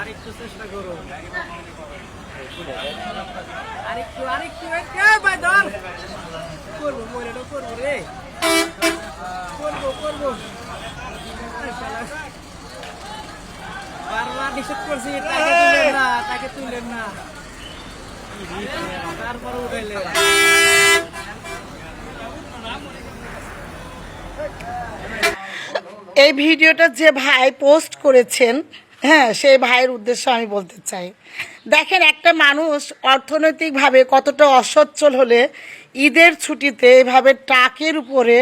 আরেকটু চেষ্টা করো, করবো মরেটা করবো রে, করবো বারবার নিষেধ করছি তাকে তুলেন না তারপর উঠাইলে। এই ভিডিওটা যে ভাই পোস্ট করেছেন, হ্যাঁ, সেই ভাইয়ের উদ্দেশ্যে আমি বলতে চাই, দেখেন একটা মানুষ অর্থনৈতিকভাবে কতটা অসচ্ছল হলে ঈদের ছুটিতে এভাবে ট্রাকের উপরে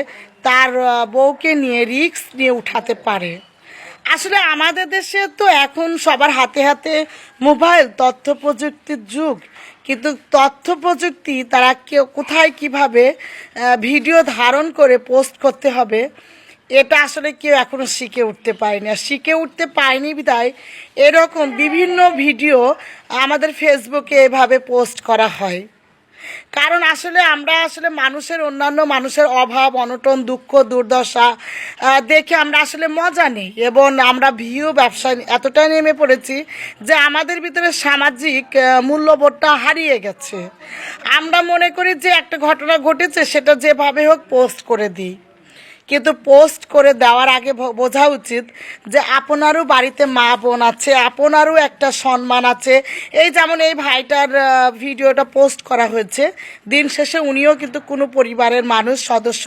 তার বউকে নিয়ে রিস্ক নিয়ে উঠাতে পারে। আসলে আমাদের দেশে তো এখন সবার হাতে হাতে মোবাইল, তথ্য প্রযুক্তির যুগ, কিন্তু তথ্য প্রযুক্তি তারা কেউ কোথায় কিভাবে ভিডিও ধারণ করে পোস্ট করতে হবে এটা আসলে কেউ এখনও শিখে উঠতে পারেনি। আর শিখে উঠতে পারেনি বিধায় এরকম বিভিন্ন ভিডিও আমাদের ফেসবুকে এভাবে পোস্ট করা হয়। কারণ আসলে আমরা আসলে মানুষের, অন্যান্য মানুষের অভাব অনটন, দুঃখ দুর্দশা দেখে আমরা আসলে মজা নিই, এবং আমরা ভিউ ব্যবসায় এতটাই নেমে পড়েছি যে আমাদের ভিতরে সামাজিক মূল্যবোধটা হারিয়ে গেছে। আমরা মনে করি যে একটা ঘটনা ঘটেছে সেটা যেভাবে হোক পোস্ট করে দিই, কিন্তু পোস্ট করে দেওয়ার আগে বোঝা উচিত যে আপনারও বাড়িতে মা বোন আছে, আপনারও একটা সম্মান আছে। এই যেমন এই ভাইটার ভিডিওটা পোস্ট করা হয়েছে, দিন শেষে উনিও কিন্তু কোনো পরিবারের মানুষ সদস্য,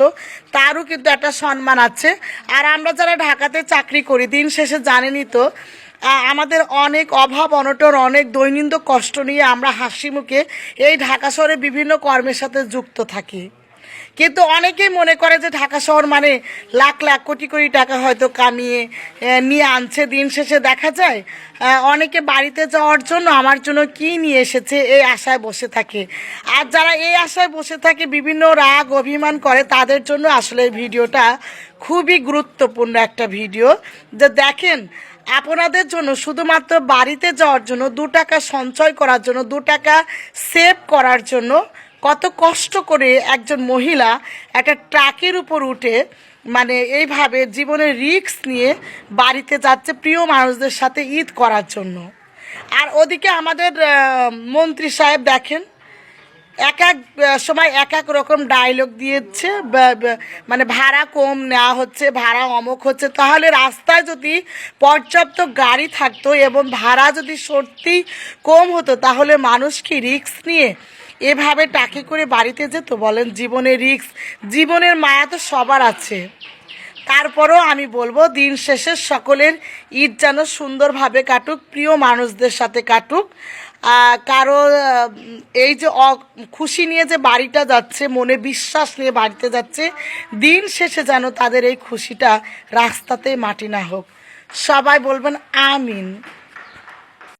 তারও কিন্তু একটা সম্মান আছে। আর আমরা যারা ঢাকাতে চাকরি করি, দিন শেষে জানেনই তো আমাদের অনেক অভাব অনটন, অনেক দৈনন্দিন কষ্ট নিয়ে আমরা হাসি মুখে এই ঢাকা শহরে বিভিন্ন কর্মের সাথে যুক্ত থাকি। কিন্তু অনেকেই মনে করে যে ঢাকা শহর মানে লাখ লাখ কোটি কোটি টাকা হয়তো কামিয়ে নিয়ে আনছে। দিন শেষে দেখা যায় অনেকে বাড়িতে যাওয়ার জন্য আমার জন্য কি নিয়ে এসেছে এই আশায় বসে থাকে। আর যারা এই আশায় বসে থাকে, বিভিন্ন রাগ অভিমান করে, তাদের জন্য আসলে এই ভিডিওটা খুবই গুরুত্বপূর্ণ একটা ভিডিও। যে দেখেন, আপনাদের জন্য শুধুমাত্র বাড়িতে যাওয়ার জন্য 2 টাকা সঞ্চয় করার জন্য, 2 টাকা সেভ করার জন্য কত কষ্ট করে একজন মহিলা একটা ট্রাকের উপর উঠে মানে এইভাবে জীবনের রিস্ক নিয়ে বাড়িতে যাচ্ছে প্রিয় মানুষদের সাথে ঈদ করার জন্য। আর ওদিকে আমাদের মন্ত্রী সাহেব দেখেন, এক এক সময় এক এক রকম ডায়লগ দিয়েছে, মানে ভাড়া কম নেওয়া হচ্ছে, ভাড়া অমুক হচ্ছে। তাহলে রাস্তায় যদি পর্যাপ্ত গাড়ি থাকতো এবং ভাড়া যদি সত্যি কম হতো, তাহলে মানুষ কি রিস্ক নিয়ে এভাবে টাকি করে বাড়িতে যেত বলেন? জীবনের রিস্ক, জীবনের মায়া তো সবার আছে। তারপরেও আমি বলবো, দিন শেষে সকলের ঈদ যেন সুন্দরভাবে কাটুক, প্রিয় মানুষদের সাথে কাটুক। কারো এই যে খুশি নিয়ে যে বাড়িটা যাচ্ছে, মনে বিশ্বাস নিয়ে বাড়িতে যাচ্ছে, দিন শেষে যেন তাদের এই খুশিটা রাস্তাতে মাটি না হোক। সবাই বলবেন আমিন।